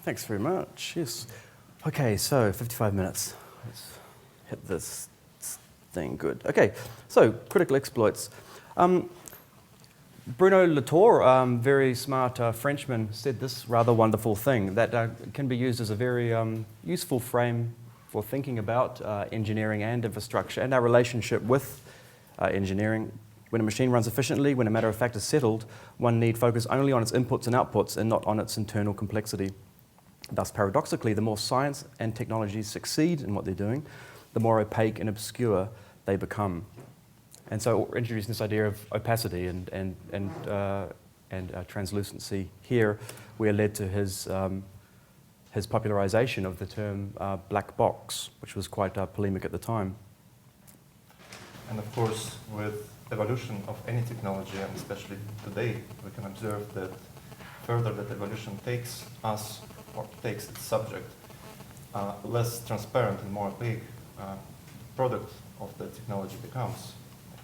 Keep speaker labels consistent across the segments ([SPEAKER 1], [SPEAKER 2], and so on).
[SPEAKER 1] Thanks very much. Yes. Okay, so 55 minutes. Let's hit this thing good. Okay, so critical exploits. Bruno Latour, very smart Frenchman, said this rather wonderful thing that can be used as a very useful frame for thinking about engineering and infrastructure and our relationship with engineering. When a machine runs efficiently, when a matter of fact is settled, one need focus only on its inputs and outputs and not on its internal complexity. Thus, paradoxically, the more science and technology succeed in what they're doing, the more opaque and obscure they become. And so introducing this idea of opacity and translucency here, we are led to his popularization of the term black box, which was quite polemic at the time.
[SPEAKER 2] And of course, with evolution of any technology, and especially today, we can observe that further that evolution takes us, or takes its subject, less transparent and more opaque product of the technology becomes.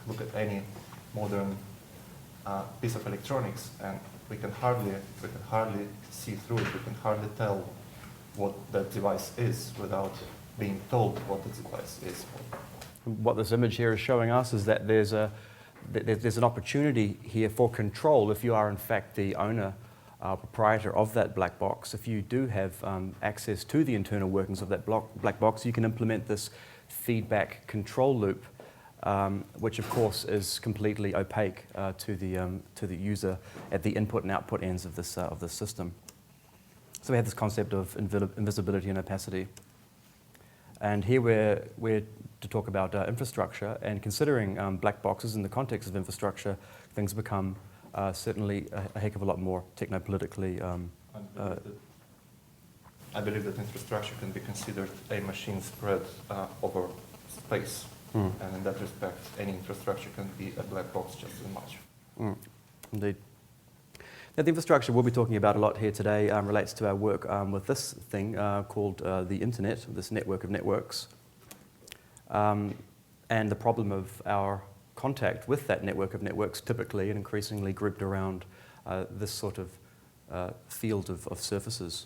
[SPEAKER 2] Look at any modern piece of electronics, and we can hardly see through it. We can hardly tell what that device is without being told what the device is.
[SPEAKER 1] What this image here is showing us is that there's an opportunity here for control if you are in fact the owner, proprietor of that black box. If you do have access to the internal workings of that black box, you can implement this feedback control loop, which of course is completely opaque to the user at the input and output ends of this system. So we have this concept of invisibility and opacity. And here we're to talk about infrastructure, and considering black boxes in the context of infrastructure, things become certainly a heck of a lot more technopolitically.
[SPEAKER 2] I believe that infrastructure can be considered a machine spread over space. And in that respect, any infrastructure can be a black box just as much.
[SPEAKER 1] Indeed. Now, the infrastructure we'll be talking about a lot here today relates to our work with this thing called the internet, this network of networks, and the problem of our contact with that network of networks, typically and increasingly grouped around this sort of field of surfaces.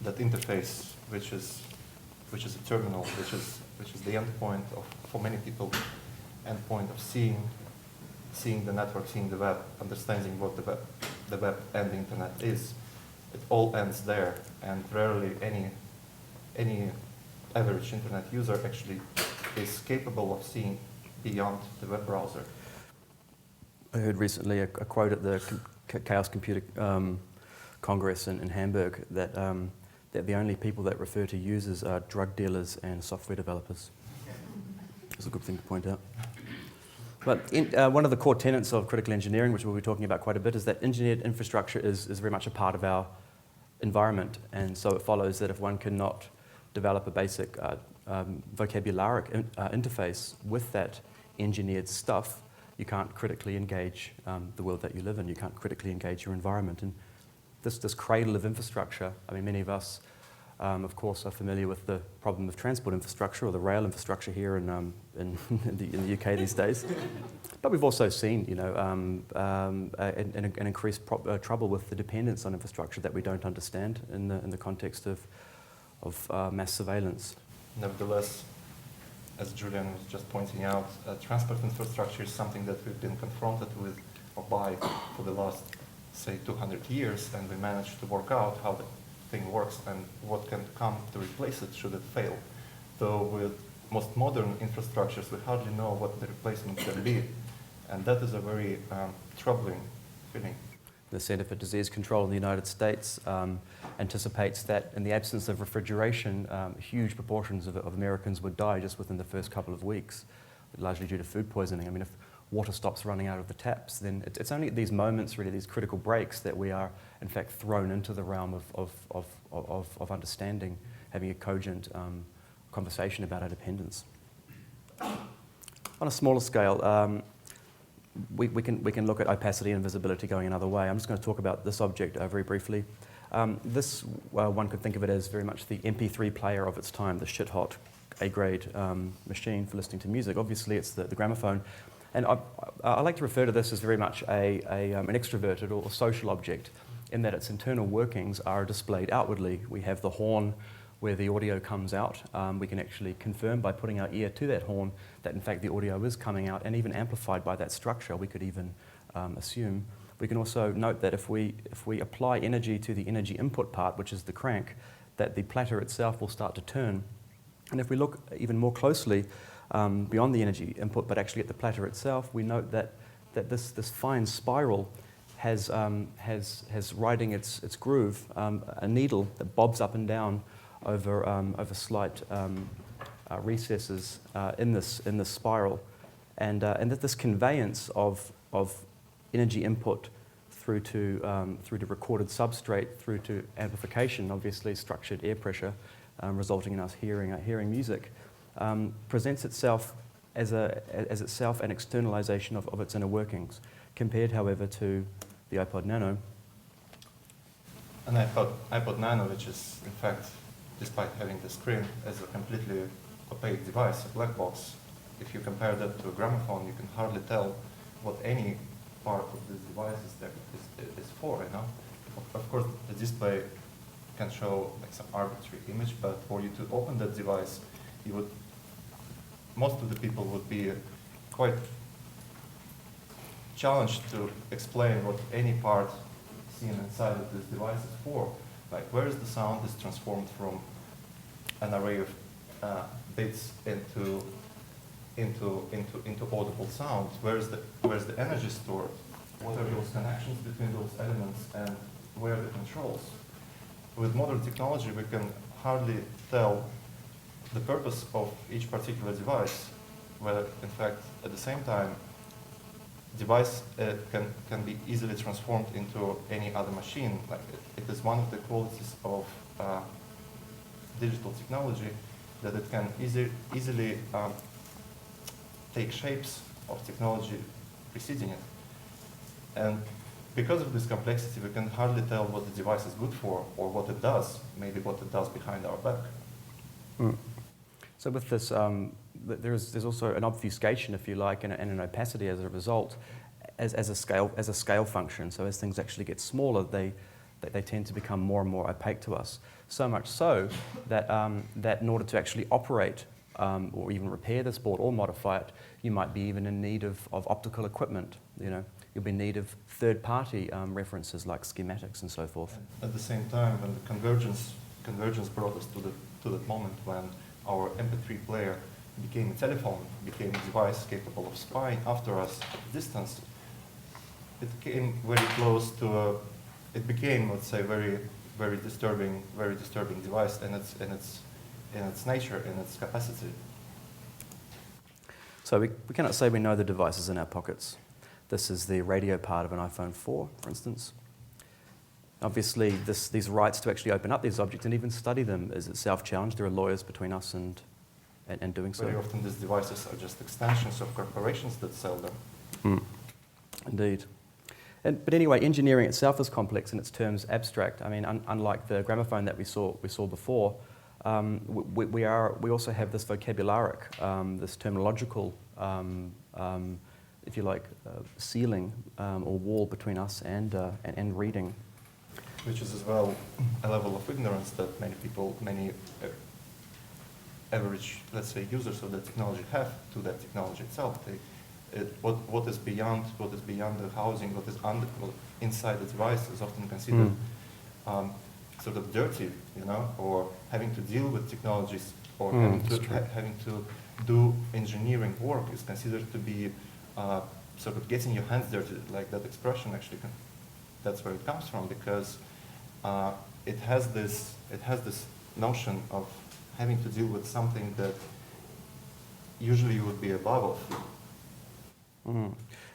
[SPEAKER 2] That interface, which is a terminal, which is the end point of, for many people, end point of seeing the network, seeing the web, understanding what the web and the internet is. It all ends there, and rarely any average internet user actually is capable of seeing beyond the web browser.
[SPEAKER 1] I heard recently a quote at the Chaos Computer Congress in Hamburg that the only people that refer to users are drug dealers and software developers. It's a good thing to point out. But one of the core tenets of critical engineering, which we'll be talking about quite a bit, is that engineered infrastructure is very much a part of our environment. And so it follows that if one cannot develop a basic vocabularic interface with that engineered stuff, you can't critically engage the world that you live in. You can't critically engage your environment. And this cradle of infrastructure, I mean, many of us, of course, are familiar with the problem of transport infrastructure or the rail infrastructure here in the UK these days. But we've also seen, an increased trouble with the dependence on infrastructure that we don't understand in the context of mass surveillance.
[SPEAKER 2] Nevertheless, as Julian was just pointing out, transport infrastructure is something that we've been confronted with or by for the last, say, 200 years, and we managed to work out how the thing works and what can come to replace it should it fail. Though with most modern infrastructures, we hardly know what the replacement can be, and that is a very troubling feeling.
[SPEAKER 1] The Center for Disease Control in the United States anticipates that in the absence of refrigeration, huge proportions of Americans would die just within the first couple of weeks, largely due to food poisoning. I mean, if water stops running out of the taps, then it's only at these moments, really, these critical breaks, that we are, in fact, thrown into the realm of understanding, having a cogent conversation about our dependence. On a smaller scale, we can look at opacity and visibility going another way. I'm just going to talk about this object very briefly. One could think of it as very much the MP3 player of its time, the shit-hot A-grade machine for listening to music. Obviously, it's the gramophone. And I like to refer to this as very much an extroverted or social object. in that its internal workings are displayed outwardly. We have the horn where the audio comes out. We can actually confirm by putting our ear to that horn that in fact the audio is coming out and even amplified by that structure. We could even assume. We can also note that if we apply energy to the energy input part, which is the crank, that the platter itself will start to turn. And if we look even more closely beyond the energy input, but actually at the platter itself, we note that this fine spiral has riding its groove a needle that bobs up and down over slight recesses in this spiral, and that this conveyance of energy input through to recorded substrate, through to amplification, obviously structured air pressure, resulting in us hearing music, presents itself as itself an externalization of its inner workings, compared, however, to the iPod Nano.
[SPEAKER 2] An iPod Nano, which is in fact, despite having the screen as a completely opaque device, a black box, if you compare that to a gramophone, you can hardly tell what any part of this device is for, you know. Of course, the display can show like some arbitrary image, but for you to open that device, most of the people would be quite challenged to explain what any part seen inside of this device is for. Like, where is the sound is transformed from an array of bits into audible sound? Where's the energy stored? What are those connections between those elements, and where are the controls? With modern technology, we can hardly tell the purpose of each particular device, whether in fact at the same time device can be easily transformed into any other machine. Like it is one of the qualities of digital technology that it can easily take shapes of technology preceding it. And because of this complexity, we can hardly tell what the device is good for or what it does, maybe what it does behind our back.
[SPEAKER 1] Mm. So with this, there's also an obfuscation, if you like, and an opacity as a result, as a scale function. So as things actually get smaller, they tend to become more and more opaque to us. So much so that that in order to actually operate or even repair this board or modify it, you might be even in need of optical equipment. You know, you'll be in need of third-party references like schematics and so forth.
[SPEAKER 2] At the same time, when the convergence brought us to that moment when our MP3 player became a telephone, became a device capable of spying after us at a distance, it came very close to it became, let's say, very disturbing device in its nature, in its capacity.
[SPEAKER 1] So we cannot say we know the devices in our pockets. This is the radio part of an iPhone 4, for instance. Obviously, these rights to actually open up these objects and even study them is itself challenged. There are lawyers between us and doing so.
[SPEAKER 2] Very often these devices are just extensions of corporations that sell them.
[SPEAKER 1] Mm. Indeed. But anyway, engineering itself is complex in its terms abstract. I mean, unlike the gramophone that we saw before, we also have this vocabularic, this terminological, if you like, ceiling or wall between us and reading.
[SPEAKER 2] Which is as well a level of ignorance that many average, let's say, users of the technology have to that technology itself. What is beyond the housing, what is inside the device is often considered sort of dirty, you know, or having to deal with technologies, or having to do engineering work is considered to be sort of getting your hands dirty. Like that expression actually, that's where it comes from, because it has this notion of having to deal with something that usually would be above of.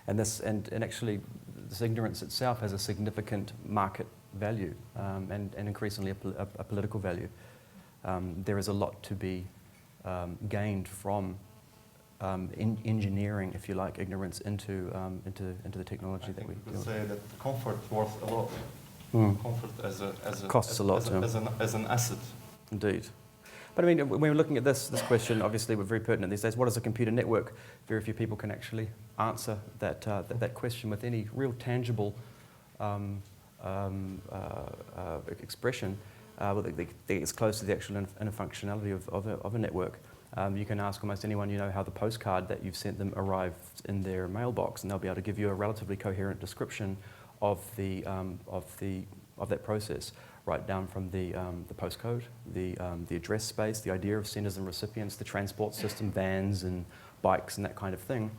[SPEAKER 2] And actually, this ignorance itself has a significant market value and increasingly a political value. There is a lot to be gained from engineering, if you like, ignorance into the technology that we could say that comfort worth a lot. Comfort
[SPEAKER 1] costs a lot
[SPEAKER 2] as an asset.
[SPEAKER 1] Indeed. But I mean, when we're looking at this question, obviously we're very pertinent these days. What is a computer network? Very few people can actually answer that question with any real tangible expression, that gets close to the actual inner functionality of a network. You can ask almost anyone you know how the postcard that you've sent them arrived in their mailbox, and they'll be able to give you a relatively coherent description of that process, right down from the postcode, the address space, the idea of senders and recipients, the transport system, vans and bikes and that kind of thing.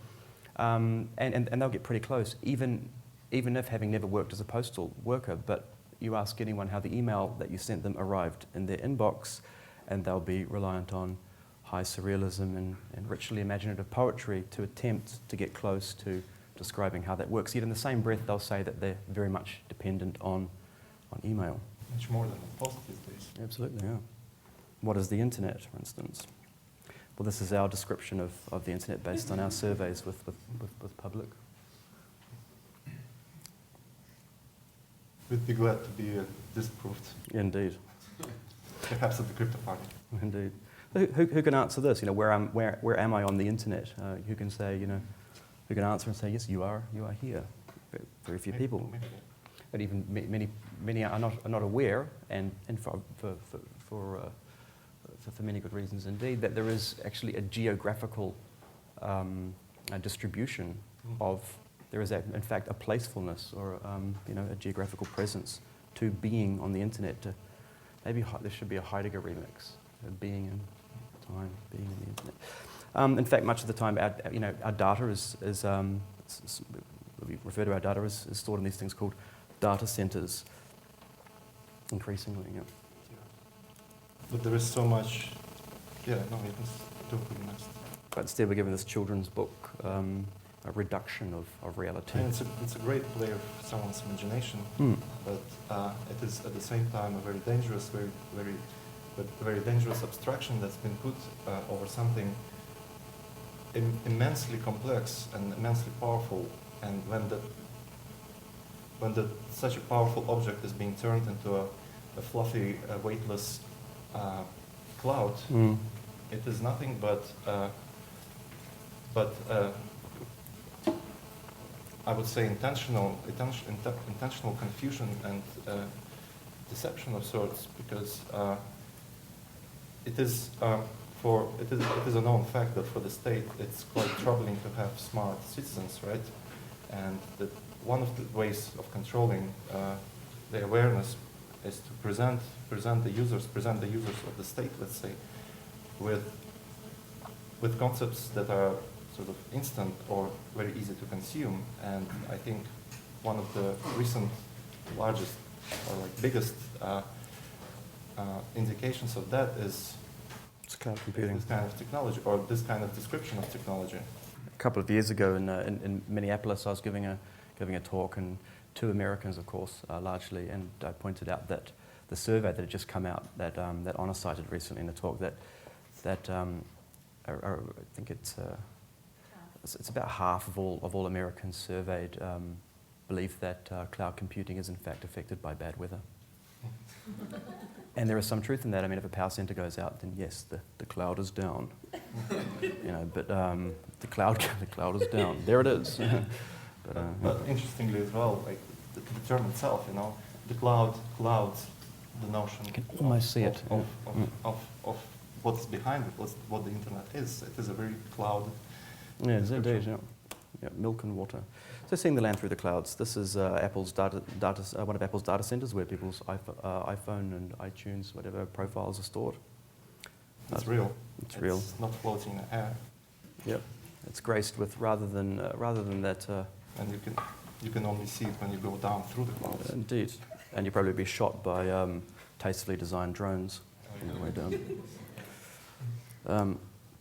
[SPEAKER 1] And they'll get pretty close, even if having never worked as a postal worker. But you ask anyone how the email that you sent them arrived in their inbox, and they'll be reliant on high surrealism and richly imaginative poetry to attempt to get close to describing how that works. Yet in the same breath, they'll say that they're very much dependent on email.
[SPEAKER 2] Much more than the post these days.
[SPEAKER 1] Absolutely, yeah. What is the internet, for instance? Well, this is our description of the internet based on our surveys with public.
[SPEAKER 2] We'd be glad to be disproved.
[SPEAKER 1] Indeed.
[SPEAKER 2] Perhaps at the crypto party.
[SPEAKER 1] Indeed. Who can answer this? You know, where am I on the internet? Who can say, you know, who can answer and say, yes, you are here. Very few people.
[SPEAKER 2] Maybe.
[SPEAKER 1] But even many are not aware, and for many good reasons indeed, that there is actually a geographical distribution of. There is, in fact, a placefulness or you know, a geographical presence to being on the internet. Maybe there should be a Heidegger remix of being in time, being on the internet. In fact, much of the time, our data is we refer to our data as stored in these things called data centers. Increasingly, yeah.
[SPEAKER 2] But there is so much. Yeah, no, you can do it the next.
[SPEAKER 1] But instead, we're given this children's book, a reduction of reality.
[SPEAKER 2] And it's a great play of someone's imagination, but it is at the same time a very dangerous, very dangerous abstraction that's been put over something immensely complex and immensely powerful. And when such a powerful object is being turned into a fluffy, weightless cloud, it is nothing but I would say intentional confusion and deception of sorts, because it is a known fact that for the state it's quite troubling to have smart citizens, right? And that one of the ways of controlling the awareness is to present the users of the state, let's say, with concepts that are sort of instant or very easy to consume. And I think one of the recent largest or like biggest indications of that is
[SPEAKER 1] cloud computing.
[SPEAKER 2] This kind of technology, or this kind of description of technology.
[SPEAKER 1] A couple of years ago in Minneapolis, I was giving a talk, and two Americans, of course, largely, and I pointed out that the survey that had just come out, that Honor cited recently in the talk, that I think it's about half of all Americans surveyed believe that cloud computing is in fact affected by bad weather. And there is some truth in that. I mean, if a power center goes out, then yes, the cloud is down. You know, but the cloud is down. There it is.
[SPEAKER 2] But interestingly as well, like the term itself, you know, the clouds the notion.
[SPEAKER 1] You can almost see it.
[SPEAKER 2] Of what's behind it, what the internet is. It is a very cloud.
[SPEAKER 1] Yeah, it's indeed. Yeah, milk and water. So seeing the land through the clouds. This is Apple's one of Apple's data centers where people's iPhone and iTunes, whatever profiles are stored.
[SPEAKER 2] It's real.
[SPEAKER 1] It's real.
[SPEAKER 2] It's not floating in the air.
[SPEAKER 1] Yep. It's graced with rather than that.
[SPEAKER 2] And you can only see it when you go down through the clouds.
[SPEAKER 1] Indeed. And you'll probably be shot by tastefully designed drones on the way down.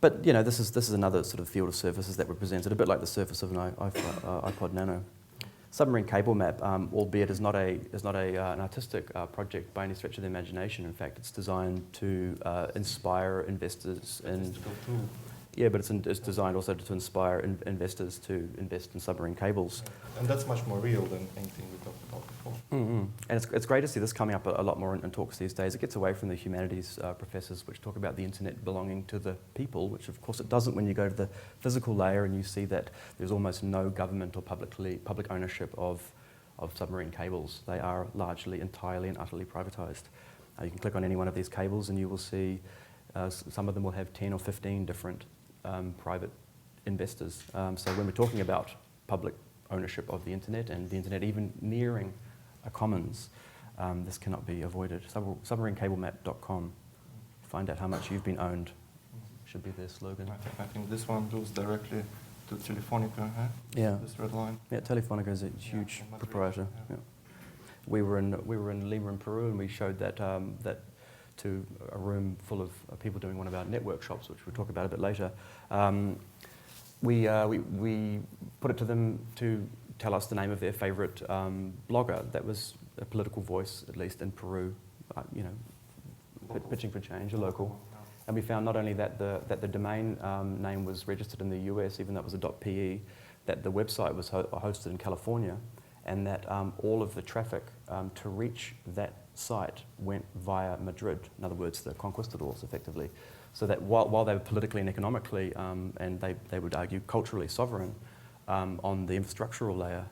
[SPEAKER 1] But you know, this is another sort of field of surfaces that were presented, a bit like the surface of an iPod Nano. Submarine cable map, albeit is not an artistic project by any stretch of the imagination. In fact, it's designed to inspire investors in. Yeah, but it's designed also to inspire investors to invest in submarine cables.
[SPEAKER 2] And that's much more real than anything we talked about before.
[SPEAKER 1] Mm-hmm. And it's great to see this coming up a lot more in talks these days. It gets away from the humanities professors, which talk about the internet belonging to the people, which of course it doesn't when you go to the physical layer and you see that there's almost no government or public ownership of of submarine cables. They are largely, entirely and utterly privatized. You can click on any one of these cables and you will see some of them will have 10 or 15 different private investors. So when we're talking about public ownership of the internet and the internet even nearing a commons, this cannot be avoided. Submarinecablemap.com. Find out how much you've been owned. Should be their slogan.
[SPEAKER 2] I think this one goes directly to Telefonica, huh?
[SPEAKER 1] Yeah.
[SPEAKER 2] This red line.
[SPEAKER 1] Yeah, Telefonica is a huge proprietor. Yeah. We were in Lima in Peru, and we showed that to a room full of people doing one of our network shops, which we'll talk about a bit later. We put it to them to tell us the name of their favourite blogger. That was a political voice, at least in Peru, pitching for change, a local. And we found not only that the domain name was registered in the US, even though it was a .pe, that the website was hosted in California, and that all of the traffic to reach that site went via Madrid. In other words, the conquistadors, effectively. So that while they were politically and economically, and they would argue culturally sovereign on the infrastructural layer,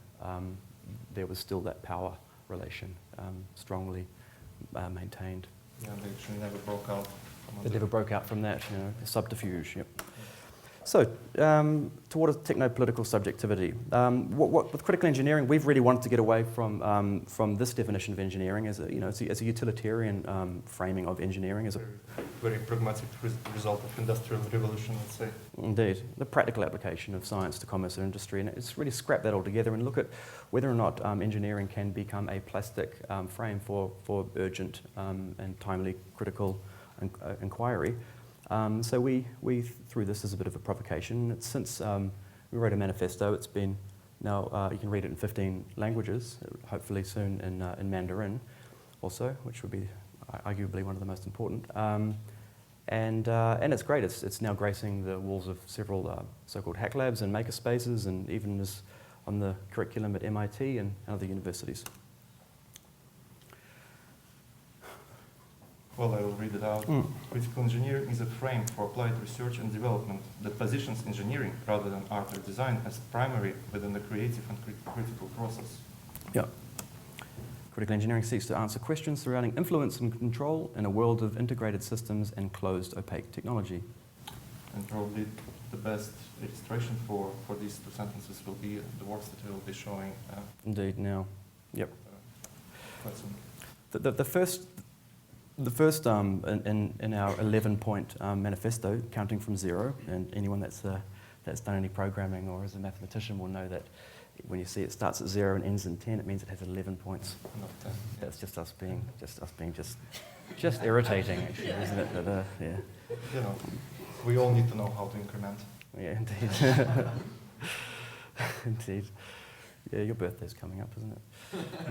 [SPEAKER 1] there was still that power relation strongly maintained.
[SPEAKER 2] Yeah, they actually never broke out.
[SPEAKER 1] They never broke out from that, subterfuge. Yep. So, towards techno-political subjectivity, with critical engineering, we've really wanted to get away from this definition of engineering as a utilitarian framing of engineering, as a
[SPEAKER 2] very pragmatic result of industrial revolution, let's say.
[SPEAKER 1] Indeed, the practical application of science to commerce and industry, and it's really scrap that all together and look at whether or not engineering can become a plastic frame for urgent and timely critical inquiry. So we threw this as a bit of a provocation. Since we wrote a manifesto, it's been now, you can read it in 15 languages, hopefully soon in Mandarin also, which would be arguably one of the most important. And it's great. It's now gracing the walls of several so-called hack labs and maker spaces, and even is on the curriculum at MIT and other universities.
[SPEAKER 2] Well, I will read it out. Critical engineering is a frame for applied research and development that positions engineering rather than art or design as primary within the creative and critical process.
[SPEAKER 1] Yeah. Critical engineering seeks to answer questions surrounding influence and control in a world of integrated systems and closed, opaque technology.
[SPEAKER 2] And probably the best illustration for these two sentences will be the works that we will be showing.
[SPEAKER 1] Indeed, now. Yep.
[SPEAKER 2] Quite soon.
[SPEAKER 1] The first in our 11-point manifesto, counting from zero, and anyone that's done any programming or is a mathematician will know that when you see it starts at 0 and ends in 10, it means it has 11 points.
[SPEAKER 2] Not 10.
[SPEAKER 1] That's just us being just irritating, actually, isn't it? That, yeah.
[SPEAKER 2] You know, we all need to know how to increment.
[SPEAKER 1] Yeah, indeed. Indeed. Yeah, your birthday's coming up, isn't it?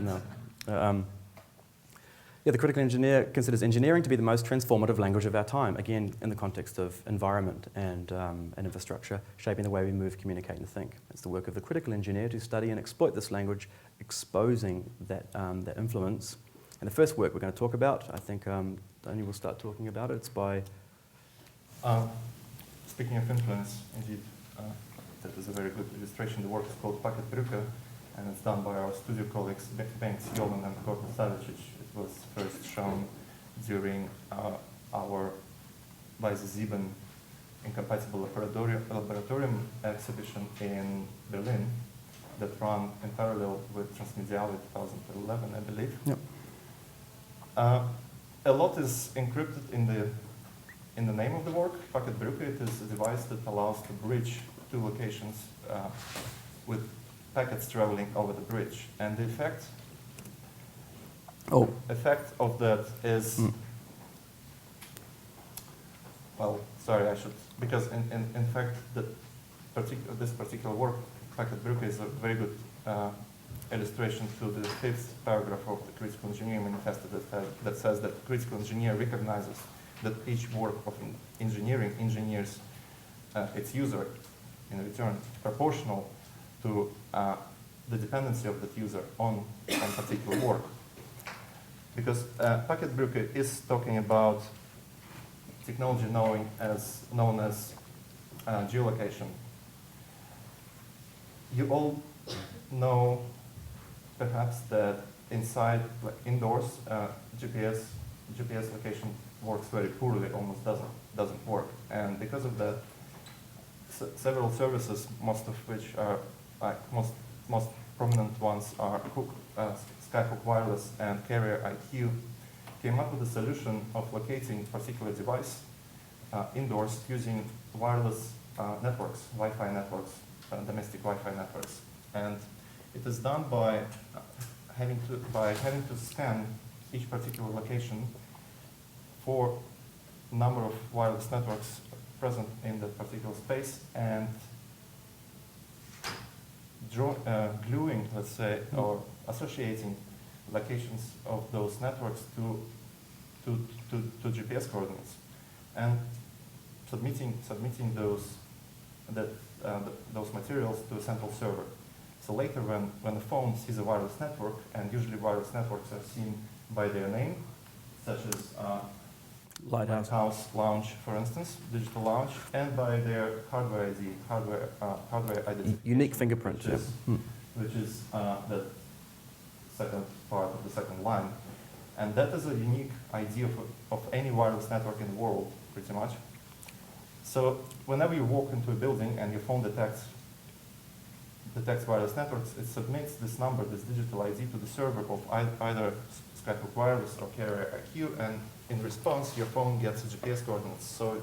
[SPEAKER 1] No. Yeah, the critical engineer considers engineering to be the most transformative language of our time, again, in the context of environment and infrastructure, shaping the way we move, communicate, and think. It's the work of the critical engineer to study and exploit this language, exposing that influence. And the first work we're going to talk about, I think Danja will start talking about it. It's by...
[SPEAKER 2] Speaking of influence, indeed, that is a very good illustration. The work is called Packetbrücke, and it's done by our studio colleagues Bengt Jolen and Gordon Savage. It was first shown during our Weise 7 Incompatible Laboratorium exhibition in Berlin that ran in parallel with Transmediale 2011, I believe.
[SPEAKER 1] Yep.
[SPEAKER 2] A lot is encrypted in the name of the work. Packetbrücke, it is a device that allows to bridge two locations with packets traveling over the bridge. And the effect of that is, well, sorry, I should, because in fact, this particular work, Packetbrücke, is a very good illustration to the 5th paragraph of the Critical Engineering Manifesto that says that the critical engineer recognizes that each work of engineering engineers its user in return proportional to the dependency of that user on particular work. Because Packetbrücke is talking about technology known as geolocation. You all know perhaps that inside, like indoors, GPS location works very poorly, almost doesn't work. And because of that, several services, most of which are most prominent ones are Skyhook Wireless and Carrier IQ, came up with a solution of locating particular device indoors using wireless networks, Wi-Fi networks, domestic Wi-Fi networks. And it is done by having to scan each particular location for number of wireless networks present in that particular space and gluing, let's say, or associating locations of those networks to GPS coordinates and submitting those materials to a central server. So later, when the phone sees a wireless network, and usually wireless networks are seen by their name, such as Lighthouse Lounge, for instance, digital lounge, and by their hardware ID, hardware identity.
[SPEAKER 1] Unique fingerprint,
[SPEAKER 2] which is the second part of the second line. And that is a unique ID of any wireless network in the world, pretty much. So whenever you walk into a building and your phone detects wireless networks, it submits this number, this digital ID, to the server of either Skyhook Wireless or Carrier IQ, and in response, your phone gets GPS coordinates, so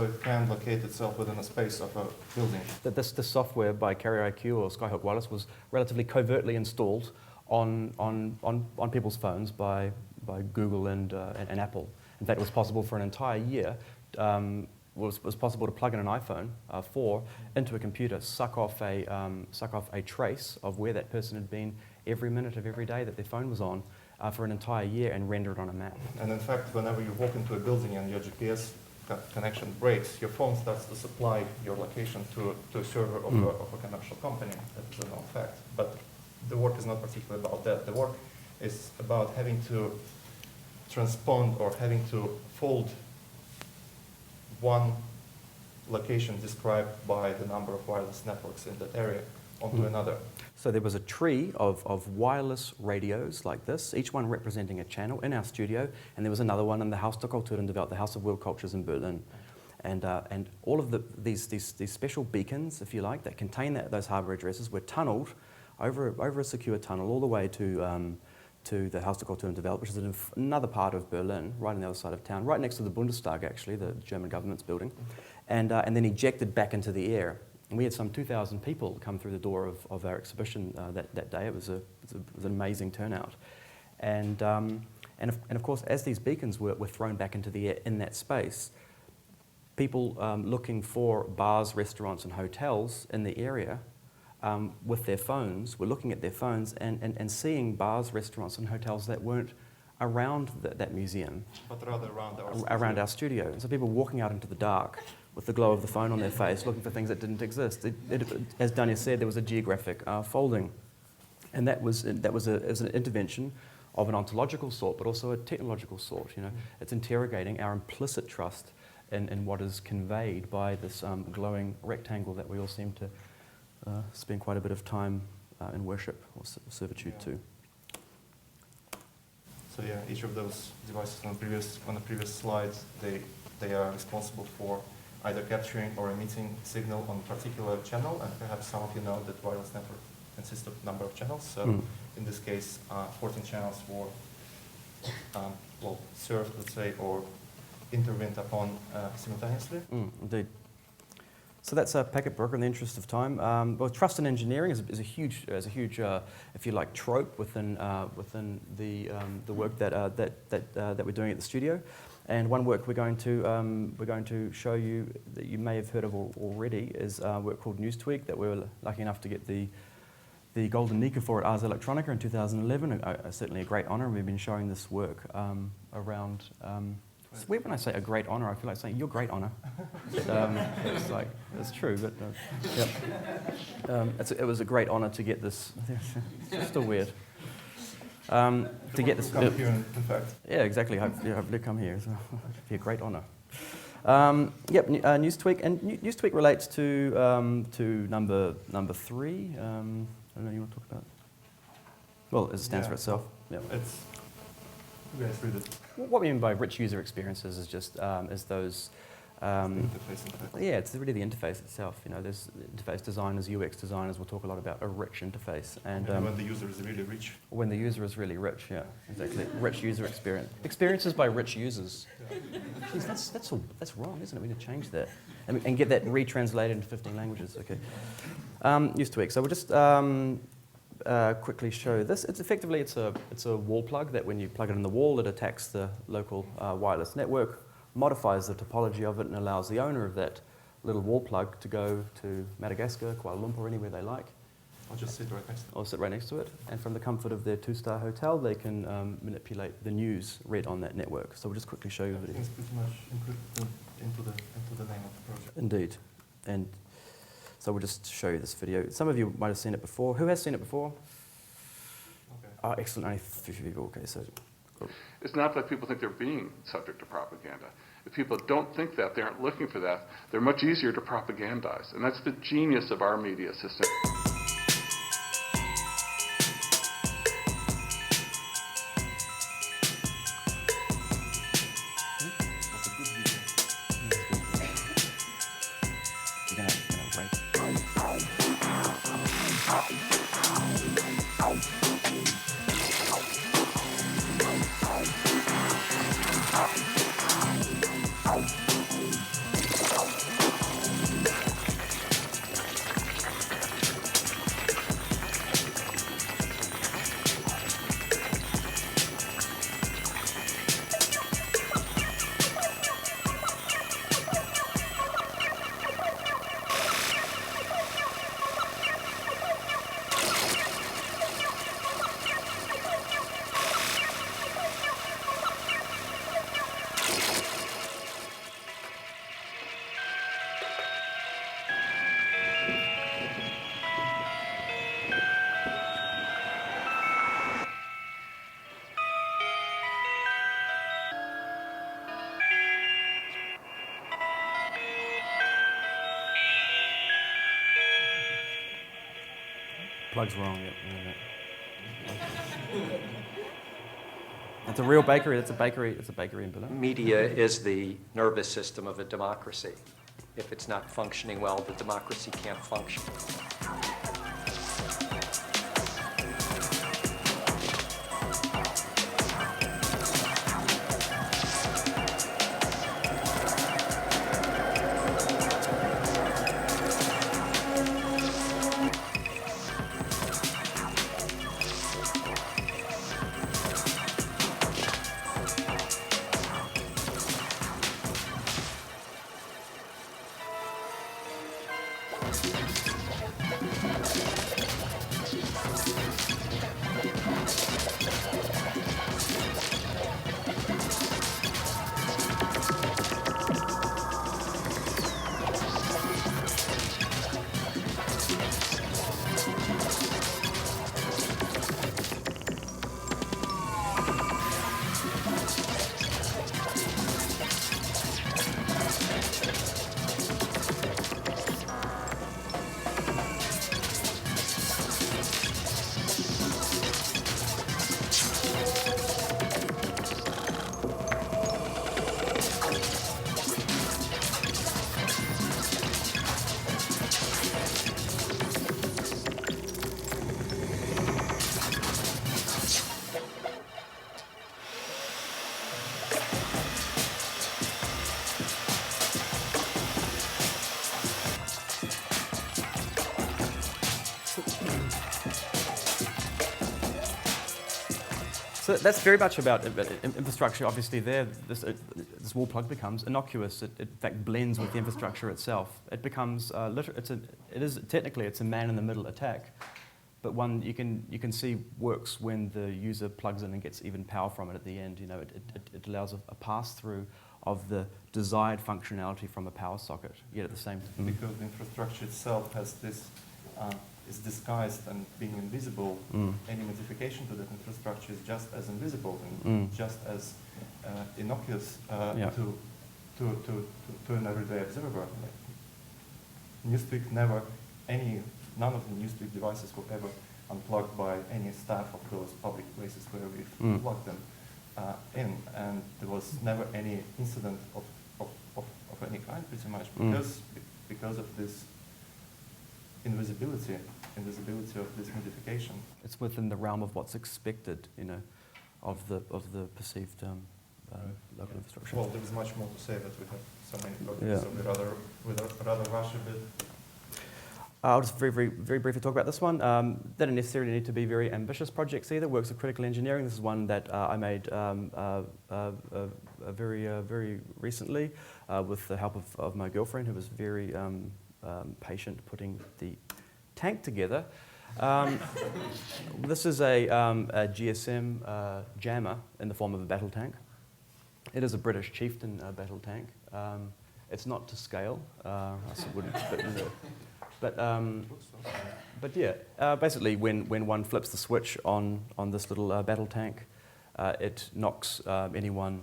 [SPEAKER 2] it can locate itself within a space of a building.
[SPEAKER 1] This software by Carrier IQ or Skyhook Wireless was relatively covertly installed on people's phones by Google and Apple. In fact, it was possible for an entire year. Was possible to plug in an iPhone 4 into a computer, suck off a trace of where that person had been every minute of every day that their phone was on for an entire year, and render it on a map.
[SPEAKER 2] And in fact, whenever you walk into a building and your GPS connection breaks, your phone starts to supply your location to a server of a commercial company. That's a known fact. But the work is not particularly about that. The work is about having to transpond or having to fold one location described by the number of wireless networks in that area onto another.
[SPEAKER 1] So there was a tree of wireless radios like this, each one representing a channel in our studio, and there was another one in the Haus der Kulturen developed, the House of World Cultures in Berlin. And all of these special beacons, if you like, that contain those hardware addresses were tunneled over a secure tunnel all the way to the Haus der Kulturen developed, which is in another part of Berlin, right on the other side of town, right next to the Bundestag, actually, the German government's building, and then ejected back into the air. And we had some 2,000 people come through the door of our exhibition that day. It was an amazing turnout. And of course, as these beacons were thrown back into the air in that space, people looking for bars, restaurants, and hotels in the area with their phones were looking at their phones and seeing bars, restaurants, and hotels that weren't around that museum,
[SPEAKER 2] but rather
[SPEAKER 1] around our studio. And so people walking out into the dark with the glow of the phone on their face, looking for things that didn't exist. As Danja said, there was a geographic folding, and it was an intervention of an ontological sort, but also a technological sort. You know, it's interrogating our implicit trust in what is conveyed by this glowing rectangle that we all seem to spend quite a bit of time in worship or servitude to.
[SPEAKER 2] So yeah, each of those devices on the previous slides, they are responsible for either capturing or emitting signal on a particular channel, and perhaps some of you know that wireless network consists of a number of channels. So in this case, 14 channels were served, let's say, or intervened upon simultaneously.
[SPEAKER 1] Indeed. So that's a packet broker in the interest of time. Well, trust in engineering is a huge, if you like, trope within the work that we're doing at the studio. And one work we're going to show you that you may have heard of already is a work called Newstweak that we were lucky enough to get the Golden Nika for at Ars Electronica in 2011. Certainly a great honour, and we've been showing this work around. It's weird when I say a great honour. I feel like saying your great honour. It's like it's true, but it was a great honour to get this. It's still weird. To get this.
[SPEAKER 2] Come here, in fact.
[SPEAKER 1] Yeah, exactly. Hopefully come here. So it'd be a great honour. Newstweak, and Newstweak relates to number 3. I don't know. You want to talk about? Well, it stands
[SPEAKER 2] Yeah.
[SPEAKER 1] for itself. Yeah.
[SPEAKER 2] It's, you guys read it.
[SPEAKER 1] What we mean by rich user experiences is just is those.
[SPEAKER 2] Interface, in fact.
[SPEAKER 1] Yeah, it's really the interface itself. You know, there's interface designers, UX designers will talk a lot about a rich interface, and
[SPEAKER 2] And when the user is really rich.
[SPEAKER 1] when the user is really rich, yeah, exactly. Rich user experience. Experiences by rich users. Jeez, that's wrong, isn't it? We need to change that and get that retranslated into 15 languages. Okay. Newstweak. So we'll just quickly show this. It's effectively it's a wall plug that when you plug it in the wall, it attacks the local wireless network, modifies the topology of it, and allows the owner of that little wall plug to go to Madagascar, Kuala Lumpur, anywhere they like.
[SPEAKER 2] I'll just sit right next to it.
[SPEAKER 1] Or sit right next to it. And from the comfort of their 2-star hotel, they can manipulate the news read on that network. So we'll just quickly show you a video.
[SPEAKER 2] Everything's pretty much encrypted into the name of the project.
[SPEAKER 1] Indeed. And so we'll just show you this video. Some of you might have seen it before. Who has seen it before?
[SPEAKER 2] Okay.
[SPEAKER 1] Oh, excellent. Only a few people. Okay, so cool.
[SPEAKER 3] It's not that people think they're being subject to propaganda. If people don't think that, they aren't looking for that, they're much easier to propagandize. And that's the genius of our media system.
[SPEAKER 1] Plug's wrong. Yep. It's a real bakery. It's a bakery. It's a bakery in Berlin.
[SPEAKER 4] Media is the nervous system of a democracy. If it's not functioning well, the democracy can't function.
[SPEAKER 1] So that's very much about infrastructure. Obviously, this wall plug becomes innocuous. It in fact blends with the infrastructure itself. It becomes technically it's a man-in-the-middle attack, but one you can see works when the user plugs in and gets even power from it at the end. You know, it allows a pass-through of the desired functionality from a power socket, yet at the same time.
[SPEAKER 2] Because the infrastructure itself has this, is disguised and being invisible, any modification to that infrastructure is just as invisible and just as innocuous to an everyday observer. Like, Newstweak none of the Newstweak devices will ever unplugged by any staff of those public places where we've plugged them in, and there was never any incident of any kind, pretty much, because of this invisibility of this modification.
[SPEAKER 1] It's within the realm of what's expected, of the perceived local infrastructure.
[SPEAKER 2] Well, there is much more to say, but we have so many projects, so we'd rather rush a bit.
[SPEAKER 1] I'll just very briefly talk about this one. They don't necessarily need to be very ambitious projects either. Works of critical engineering. This is one that I made very recently with the help of my girlfriend, who was very patient putting the tank together. This is a GSM jammer in the form of a battle tank. It is a British chieftain battle tank. It's not to scale. I wouldn't fit in there. But yeah, basically when one flips the switch on this little battle tank, it knocks anyone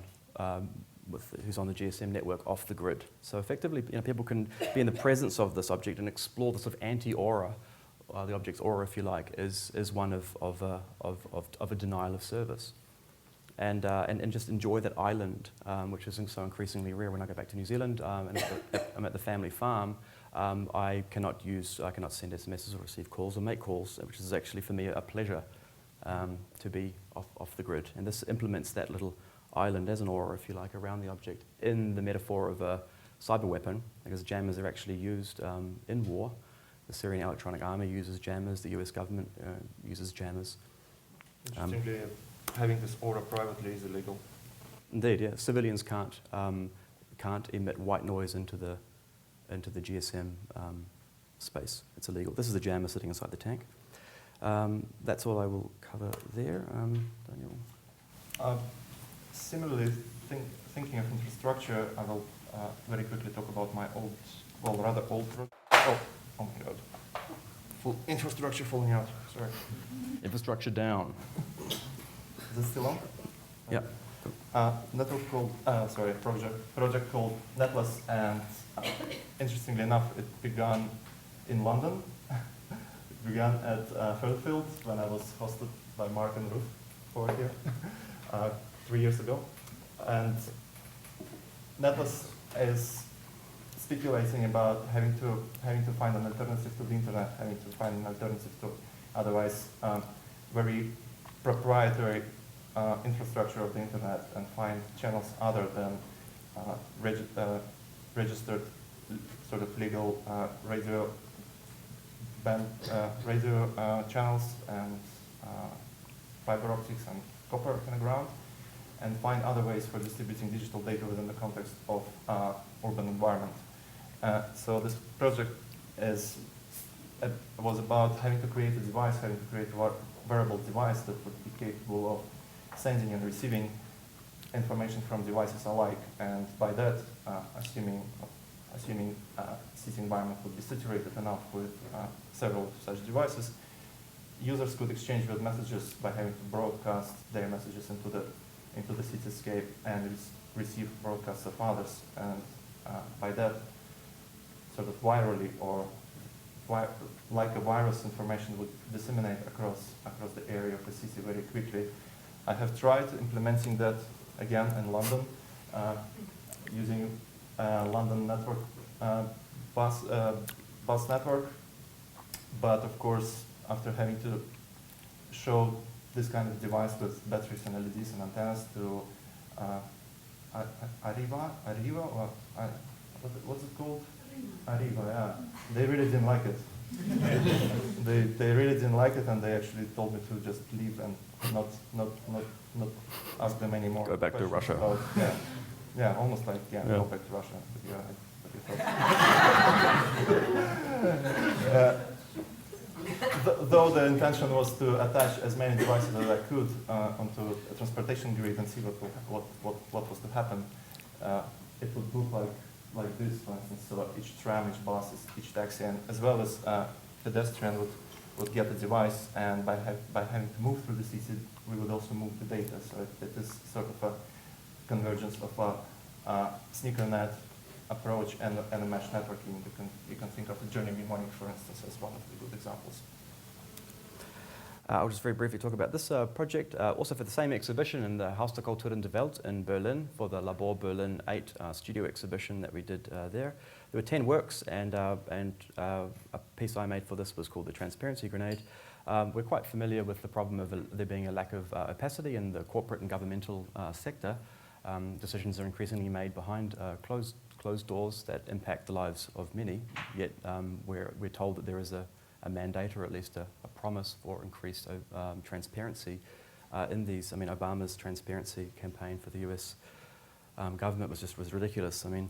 [SPEAKER 1] who's on the GSM network off the grid. So effectively, people can be in the presence of this object and explore the sort of anti-aura. The object's aura, if you like, is one of a denial of service. And just enjoy that island, which is so increasingly rare. When I go back to New Zealand and I'm at the family farm, I cannot send SMSs or receive calls or make calls, which is actually for me a pleasure to be off the grid. And this implements that little island as an aura, if you like, around the object in the metaphor of a cyber weapon, because jammers are actually used in war. The Syrian Electronic Army uses jammers, the US government uses jammers.
[SPEAKER 2] Interestingly, having this aura privately is illegal.
[SPEAKER 1] Indeed, yeah. Civilians can't emit white noise into the GSM space. It's illegal. This is the jammer sitting inside the tank. That's all I will cover there. Daniel?
[SPEAKER 2] Similarly, thinking of infrastructure, I will very quickly talk about my rather old project. Oh my God. Full infrastructure falling out, sorry.
[SPEAKER 1] Infrastructure down.
[SPEAKER 2] Is it still on?
[SPEAKER 1] Yeah.
[SPEAKER 2] Network called, project called Netlas, and interestingly enough, it began in London. It began at Fairfield when I was hosted by Mark and Ruth over here 3 years ago. And Netlas is speculating about having to find an alternative to the internet, having to find an alternative to otherwise very proprietary infrastructure of the internet, and find channels other than registered sort of legal radio channels and fiber optics and copper in the ground, and find other ways for distributing digital data within the context of urban environment. So this project was about having to create a wearable device that would be capable of sending and receiving information from devices alike, and by that, assuming city environment would be saturated enough with several such devices, users could exchange web messages by having to broadcast their messages into the cityscape and receive broadcasts of others, and by that, sort of virally or like a virus, information would disseminate across the area of the city very quickly. I have tried implementing that again in London, using London network bus network, but of course, after having to show this kind of device with batteries and LEDs and antennas to Arriva, or what's it called? Arriva, yeah. They really didn't like it. They really didn't like it, and they actually told me to just leave and not ask them anymore.
[SPEAKER 1] Go back to Russia.
[SPEAKER 2] Yeah, almost like go back to Russia. Though the intention was to attach as many devices as I could onto a transportation grid and see what was to happen, it would look like this, for instance. So each tram, each bus, each taxi, and as well as pedestrian would get the device, and by having to move through the city, we would also move the data. So it is sort of a convergence of a sneaker net approach and a mesh networking. You can think of the journey mnemonic, for instance, as one of the good examples.
[SPEAKER 1] I'll just very briefly talk about this project, also for the same exhibition in the Haus der Kultur und der Welt in Berlin, for the Labor Berlin 8 studio exhibition that we did there. There were 10 works, and a piece I made for this was called The Transparency Grenade. We're quite familiar with the problem of there being a lack of opacity in the corporate and governmental sector. Decisions are increasingly made behind closed doors that impact the lives of many, yet we're told that there is a mandate, or at least a promise for increased transparency in these. I mean, Obama's transparency campaign for the US government was ridiculous. I mean,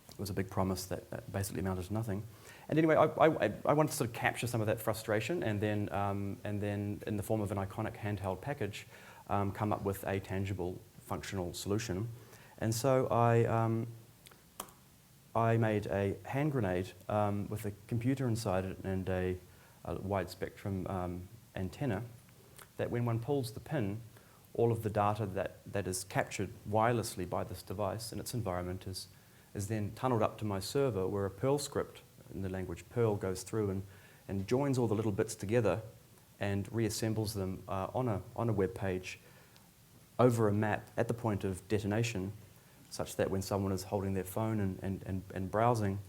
[SPEAKER 1] it was a big promise that basically amounted to nothing. And anyway, I wanted to sort of capture some of that frustration, and then in the form of an iconic handheld package, come up with a tangible, functional solution. And so I made a hand grenade with a computer inside it and a wide spectrum antenna, that when one pulls the pin, all of the data that is captured wirelessly by this device in its environment is then tunneled up to my server, where a Perl script in the language Perl goes through and joins all the little bits together and reassembles them on a web page over a map at the point of detonation, such that when someone is holding their phone and browsing,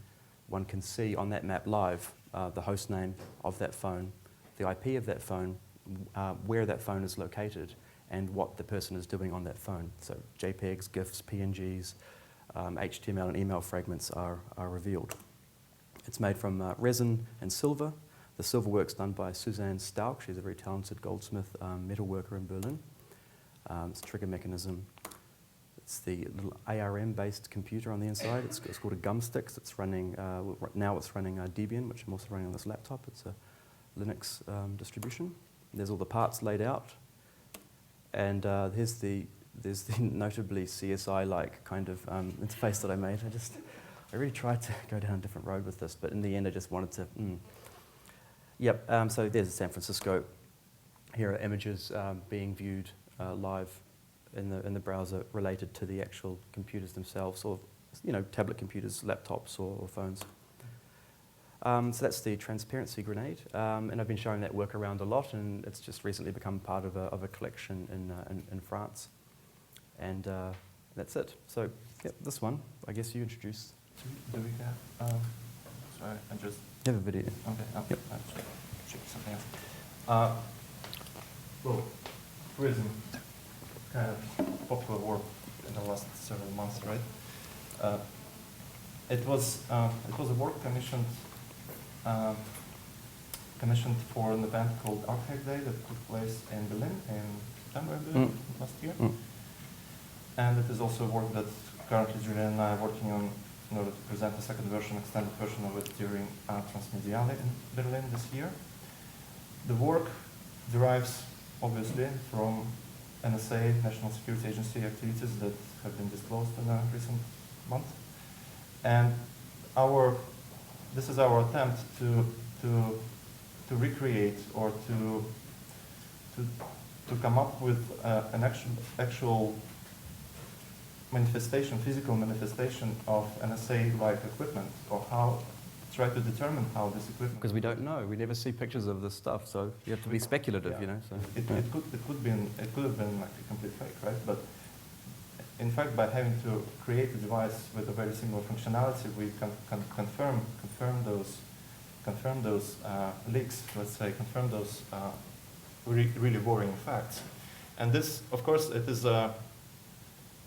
[SPEAKER 1] one can see on that map live the host name of that phone, the IP of that phone, where that phone is located, and what the person is doing on that phone. So JPEGs, GIFs, PNGs, HTML and email fragments are revealed. It's made from resin and silver. The silver work's done by Suzanne Stauk. She's a very talented goldsmith metalworker in Berlin. It's a trigger mechanism. It's the little ARM-based computer on the inside. It's called a Gumsticks. It's running, now it's running Debian, which I'm also running on this laptop. It's a Linux distribution. There's all the parts laid out. And there's the notably CSI-like kind of interface that I made. I really tried to go down a different road with this, but in the end I just wanted to, Yep, so there's San Francisco. Here are images being viewed live in the browser related to the actual computers themselves, or tablet computers, laptops, or phones. So that's the transparency grenade, and I've been showing that work around a lot, and it's just recently become part of a collection in France, and that's it. So yep, this one, I guess you introduced.
[SPEAKER 2] Do we have? Sorry, I just.
[SPEAKER 1] You have a video.
[SPEAKER 2] Okay.
[SPEAKER 1] Yep.
[SPEAKER 2] I'll check something else. Well, Prism, kind of popular work in the last several months, right? It was a work commissioned for an event called Archive Day that took place in Berlin in September last year. And it is also a work that currently Julian and I are working on in order to present a second version, extended version of it during Transmediale in Berlin this year. The work derives obviously from NSA, National Security Agency activities that have been disclosed in a recent month. And this is our attempt to recreate or to come up with an actual manifestation, physical manifestation of NSA-like equipment, or try to determine how this equipment.
[SPEAKER 1] Because we don't know. We never see pictures of this stuff, so you have to be speculative,
[SPEAKER 2] Yeah.
[SPEAKER 1] So.
[SPEAKER 2] It could have been like a complete fake, right? But in fact, by having to create a device with a very similar functionality, we can confirm those leaks. Let's say confirm those really worrying facts. And this, of course, it is.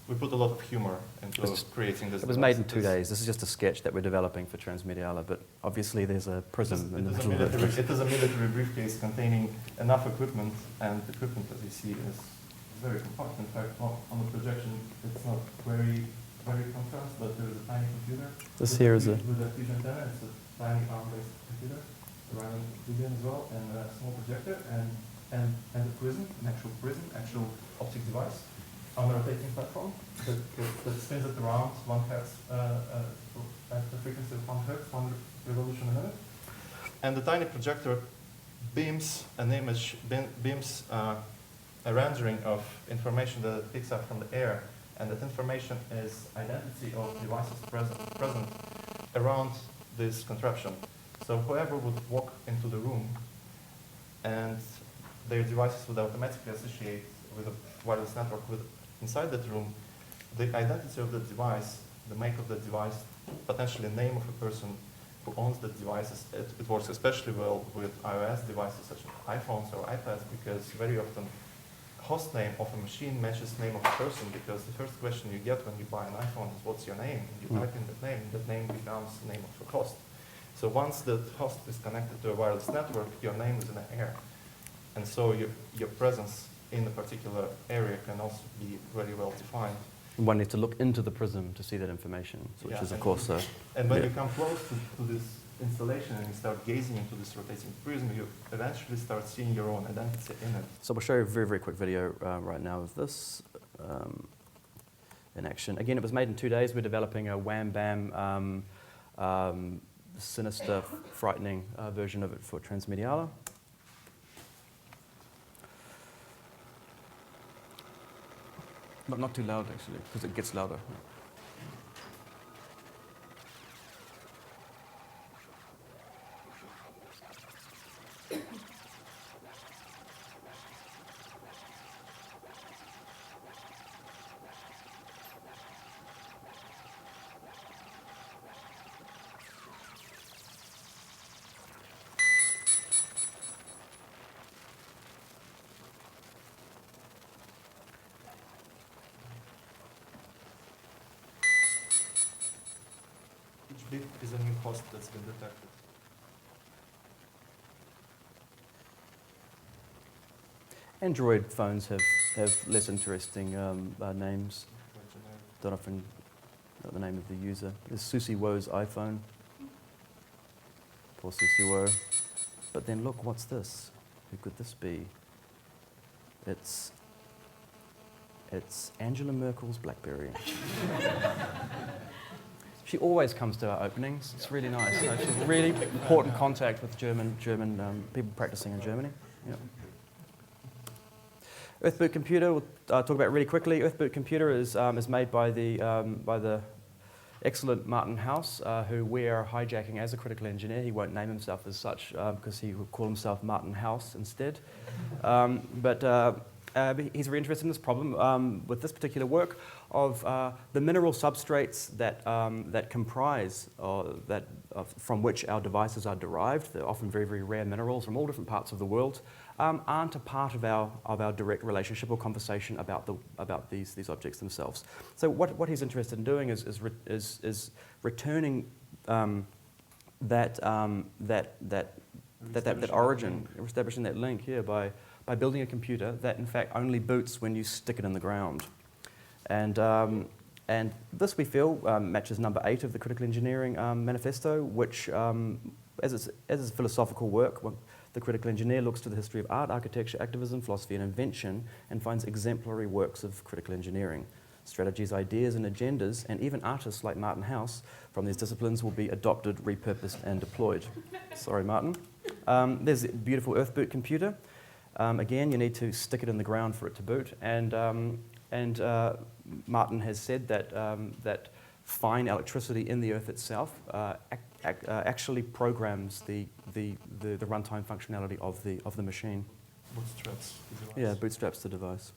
[SPEAKER 2] We put a lot of humor into creating this.
[SPEAKER 1] It was made in 2 days. This is just a sketch that we're developing for Transmediale, but obviously there's a prism in the middle of it.
[SPEAKER 2] It is a military briefcase containing enough equipment, and the equipment, as you see, is very compact. In fact, on the projection, it's not very contrast, but there is a tiny computer.
[SPEAKER 1] This here is
[SPEAKER 2] with a huge antenna. It's a tiny ARM-based computer running Julian as well, and a small projector, and a prism, an actual optic device on a rotating platform that spins it around 1 hertz at the frequency of 1 hertz, 1 revolution a minute. And the tiny projector beams an image, beams a rendering of information that it picks up from the air, and that information is identity of devices present around this contraption. So whoever would walk into the room and their devices would automatically associate with a wireless network with inside that room the identity of the device, the make of the device, potentially the name of a person who owns the devices. It works especially well with iOS devices such as iPhones or iPads, because very often host name of a machine matches name of a person, because the first question you get when you buy an iPhone is what's your name? And you type in that name becomes the name of a host. So once the host is connected to a wireless network, your name is in the air. And so your presence in a particular area can also be very well defined.
[SPEAKER 1] One needs to look into the Prism to see that information, which is, of course...
[SPEAKER 2] and when you come close to this installation and you start gazing into this rotating prism, you eventually start seeing your own identity in it.
[SPEAKER 1] So we'll show you a very, very quick video right now of this in action. Again, it was made in 2 days. We're developing a wham-bam, sinister, frightening version of it for Transmediala. But not too loud, actually, because it gets louder.
[SPEAKER 2] Each bit is a new host that's been detected.
[SPEAKER 1] Android phones have less interesting names.
[SPEAKER 2] Quite generic.
[SPEAKER 1] Don't often know the name of the user. There's Susie Woe's iPhone. Poor Susie Woe. But then look, what's this? Who could this be? It's Angela Merkel's BlackBerry. She always comes to our openings. It's really nice. She's a really important contact with German people practicing in Germany. Yeah. Earthboot Computer, we'll talk about really quickly. Earthboot Computer is made by the excellent Martin House, who we are hijacking as a critical engineer. He won't name himself as such because he will call himself Martin House instead. But he's very interested in this problem with this particular work of the mineral substrates that comprise from which our devices are derived. They're often very, very rare minerals from all different parts of the world. Aren't a part of our direct relationship or conversation about these objects themselves. So what he's interested in doing is returning that origin, establishing that link here by building a computer that in fact only boots when you stick it in the ground. And this, we feel, matches number 8 of the Critical Engineering Manifesto, which, as its philosophical work, the critical engineer looks to the history of art, architecture, activism, philosophy, and invention, and finds exemplary works of critical engineering. Strategies, ideas, and agendas, and even artists like Martin House from these disciplines will be adopted, repurposed, and deployed. Sorry, Martin. There's a beautiful Earthboot computer. Again, you need to stick it in the ground for it to boot. And Martin has said that fine electricity in the Earth itself actually programs the runtime functionality of the machine.
[SPEAKER 2] Bootstraps the device.
[SPEAKER 1] Yeah, bootstraps the device.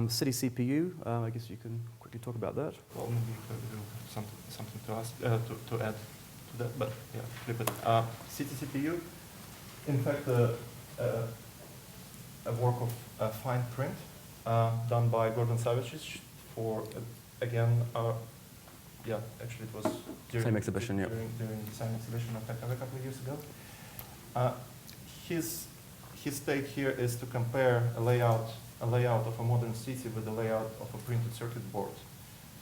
[SPEAKER 1] City CPU, I guess you can quickly talk about that.
[SPEAKER 2] Well, maybe you could do something to ask, to add to that, but yeah, flip it. City CPU, in fact, a work of fine print done by Gordon Savage for, again, yeah, actually it was during
[SPEAKER 1] Same exhibition, yeah.
[SPEAKER 2] During the same exhibition of a couple of years ago. His take here is to compare a layout of a modern city with the layout of a printed circuit board,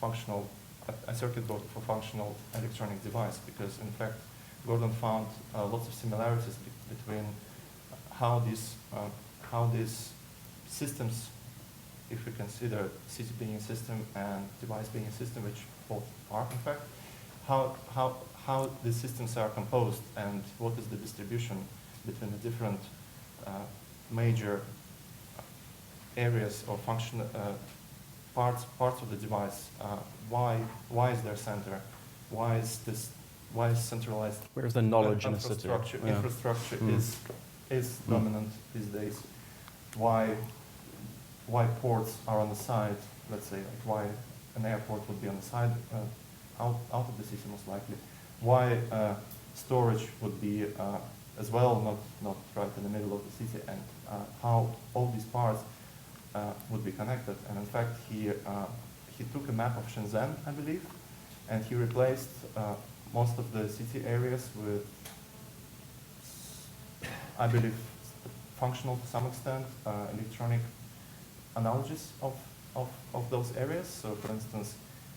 [SPEAKER 2] a circuit board for functional electronic device, because in fact Gordon found lots of similarities between how these systems, if we consider city being a system and device being a system, which both are in fact, how these systems are composed and what is the distribution between the different major areas or function parts of the device. Why is there center? Why is centralized?
[SPEAKER 1] Where is the knowledge in a city?
[SPEAKER 2] Infrastructure is dominant these days, why ports are on the side, let's say, like why an airport would be on the side, out of the city most likely, why storage would be as well not right in the middle of the city, and how all these parts would be connected. And in fact, he took a map of Shenzhen, I believe, and he replaced most of the city areas with, I believe, functional to some extent, electronic analogies of those areas. So for instance,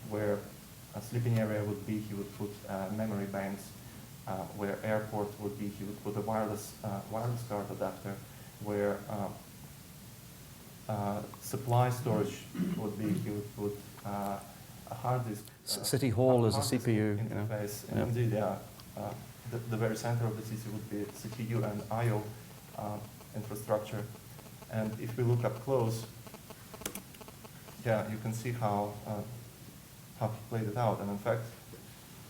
[SPEAKER 2] where a sleeping area would be, he would put memory banks. Where airport would be, he would put a wireless card adapter. Where supply storage would be, he would put a hard disk.
[SPEAKER 1] City Hall is a CPU.
[SPEAKER 2] Interface.
[SPEAKER 1] You know?
[SPEAKER 2] Indeed, yeah. The very center of the city would be CPU and I/O infrastructure. And if we look up close, yeah, you can see how he played it out. And in fact,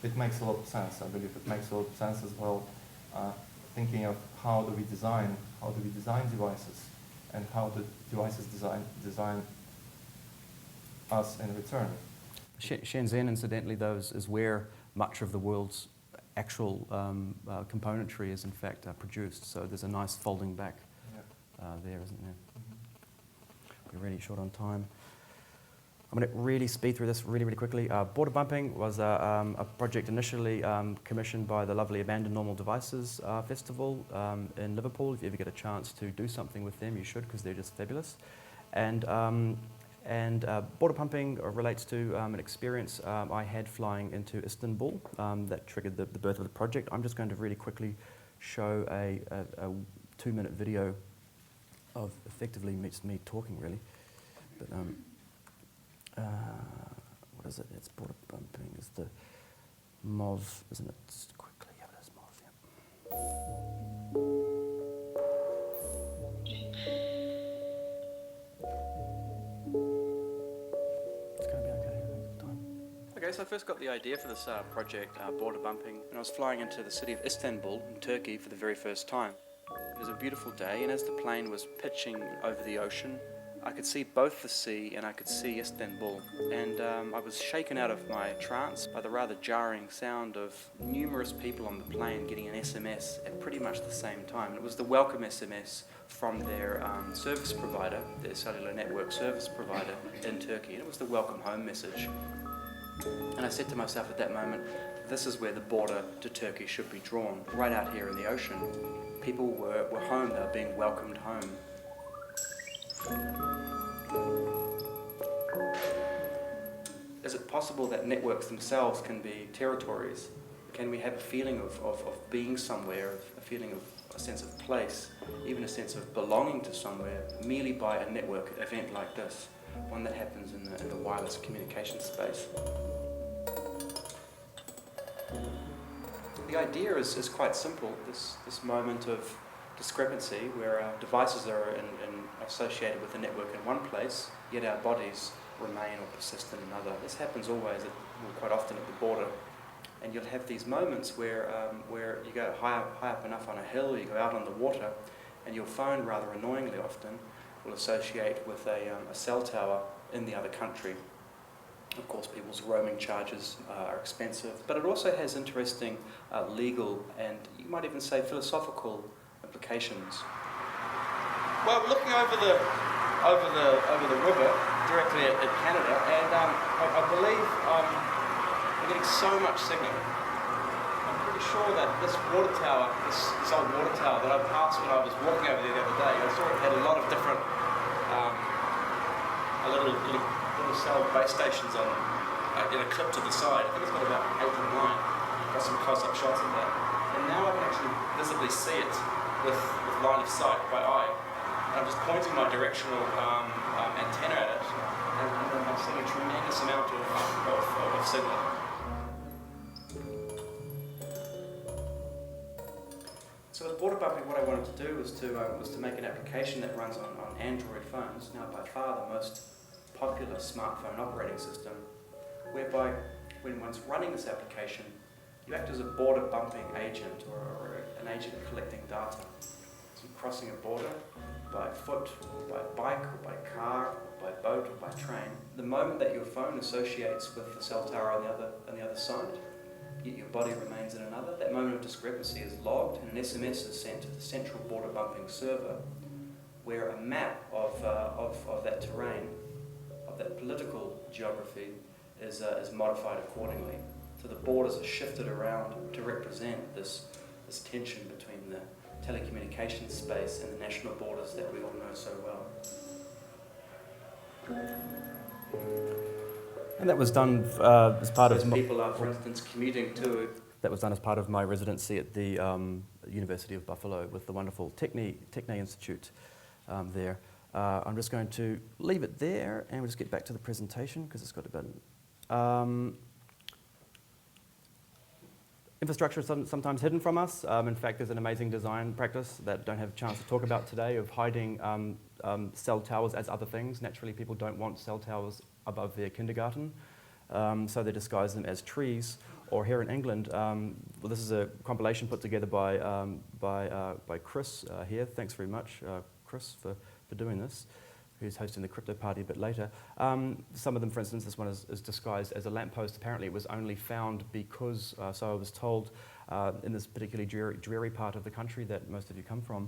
[SPEAKER 2] it makes a lot of sense. I believe it makes a lot of sense as well, thinking of how do we design devices, and how the devices design us in return.
[SPEAKER 1] Shenzhen, incidentally, though, is where much of the world's actual componentry is in fact produced. So there's a nice folding back there, isn't there? Mm-hmm. We're really short on time. I'm going to really speed through this really quickly. Border bumping was a project initially commissioned by the lovely Abandoned Normal Devices Festival in Liverpool. If you ever get a chance to do something with them, you should, because they're just fabulous. And border pumping relates to an experience I had flying into Istanbul that triggered the birth of the project. I'm just going to really quickly show a 2-minute video of effectively me talking, really. But what is it? It's border bumping. It's the MOV, isn't it? Just quickly, yeah, it is MOV, yeah. It's going to be okay, I think, time. Okay, so I first got the idea for this project, border bumping, and I was flying into the city of Istanbul in Turkey for the very first time. It was a beautiful day, and as the plane was pitching over the ocean, I could see both the sea and I could see Istanbul, and I was shaken out of my trance by the rather jarring sound of numerous people on the plane getting an SMS at pretty much the same time. And it was the welcome SMS from their service provider, their cellular network service provider in Turkey, and it was the welcome home message. And I said to myself at that moment, this is where the border to Turkey should be drawn, right out here in the ocean. People were home, they were being welcomed home. Is it possible that networks themselves can be territories? Can we have a feeling of being somewhere, a feeling of a sense of place, even a sense of belonging to somewhere, merely by a network event like this, one that happens in the wireless communication space? The idea is quite simple, this moment of discrepancy where our devices are associated with the network in one place, yet our bodies remain or persist in another. This happens always, quite often at the border. And you'll have these moments where you go high up enough on a hill, you go out on the water, and your phone, rather annoyingly often, will associate with a cell tower in the other country. Of course, people's roaming charges are expensive, but it also has interesting legal and you might even say philosophical implications. Well, looking over the river directly at Canada, and I believe we're getting so much signal. I'm pretty sure that this water tower, this old water tower that I passed when I was walking over there the other day, I saw it had a lot of different little cell base stations on in a clip to the side. I think it's got about 8 or 9. Got some close-up shots of that, and now I can actually visibly see it with line of sight by eye. And I'm just pointing my directional antenna at it, and I'm seeing a tremendous amount of signal. So with border bumping, what I wanted to do was to make an application that runs on Android phones, now by far the most popular smartphone operating system, whereby when one's running this application, you act as a border bumping agent or an agent collecting data. It's crossing a border by foot, or by bike, or by car, or by boat, or by train, the moment that your phone associates with the cell tower on the other side, yet your body remains in another, that moment of discrepancy is logged and an SMS is sent to the central border bumping server, where a map of that terrain, of that political geography, is modified accordingly. So the borders are shifted around to represent this tension between the telecommunications space and the national borders that we all know so well. And that was done as part of... people are, for instance, commuting to... That was done as part of my residency at the University of Buffalo with the wonderful Techne Institute there. I'm just going to leave it there and we'll just get back to the presentation because it's got a bit... Infrastructure is sometimes hidden from us. In fact, there's an amazing design practice that I don't have a chance to talk about today of hiding cell towers as other things. Naturally, people don't want cell towers above their kindergarten, so they disguise them as trees. Or here in England, well, this is a compilation put together by Chris here. Thanks very much, Chris, for doing this, who's hosting the crypto party a bit later. Some of them, for instance, this one is disguised as a lamppost. Apparently it was only found because, so I was told, in this particularly dreary part of the country that most of you come from,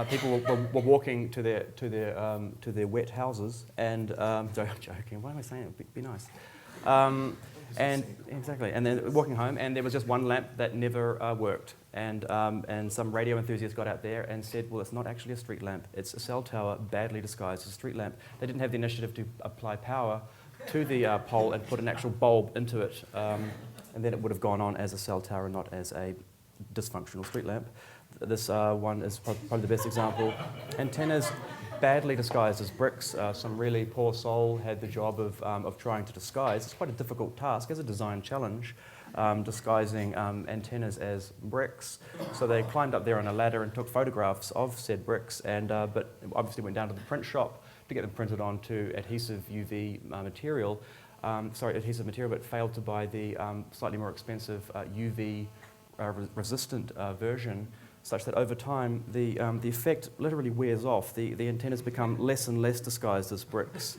[SPEAKER 1] people were walking to their wet houses and, joking, why am I saying it? Be nice. And exactly, and then walking home, and there was just one lamp that never worked, and some radio enthusiast got out there and said, well, it's not actually a street lamp, it's a cell tower badly disguised as a street lamp. They didn't have the initiative to apply power to the pole and put an actual bulb into it, and then it would have gone on as a cell tower, not as a dysfunctional street lamp. This one is probably the best example. Antennas badly disguised as bricks. Some really poor soul had the job of trying to disguise. It's quite a difficult task as a design challenge, disguising antennas as bricks. So they climbed up there on a ladder and took photographs of said bricks, and but obviously went down to the print shop to get them printed onto adhesive UV material. Adhesive material, but failed to buy the slightly more expensive UV resistant version, such that over time the effect literally wears off. The antennas become less and less disguised as bricks,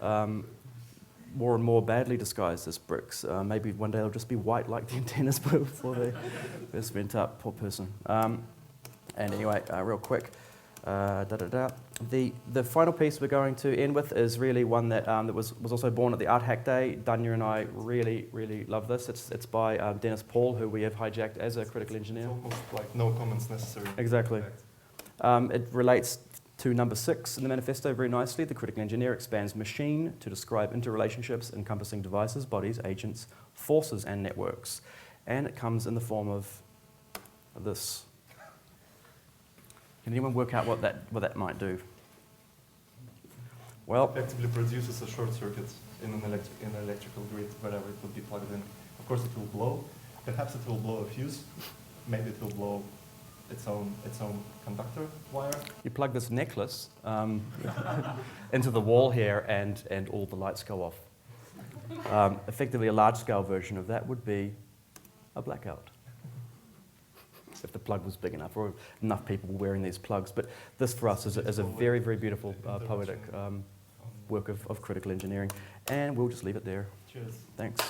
[SPEAKER 1] more and more badly disguised as bricks. Maybe one day they'll just be white like the antennas before they're spent up. Poor person. And anyway, real quick, the final piece we're going to end with is really one that was also born at the Art Hack Day. Danja and I really love this. It's by Dennis Paul, who we have hijacked as a critical engineer.
[SPEAKER 2] It's almost like no comments necessary.
[SPEAKER 1] Exactly. It relates to number 6 in the manifesto very nicely. The critical engineer expands machine to describe interrelationships encompassing devices, bodies, agents, forces, and networks. And it comes in the form of this. Can anyone work out what that might do? Well,
[SPEAKER 2] Effectively produces a short circuit in an electrical grid wherever it would be plugged in. Of course, it will blow. Perhaps it will blow a fuse. Maybe it will blow its own conductor wire.
[SPEAKER 1] You plug this necklace into the wall here, and all the lights go off. Effectively, a large-scale version of that would be a blackout. If the plug was big enough, or enough people were wearing these plugs. But this, for us, is a very beautiful, poetic work of critical engineering. And we'll just leave it there.
[SPEAKER 2] Cheers.
[SPEAKER 1] Thanks.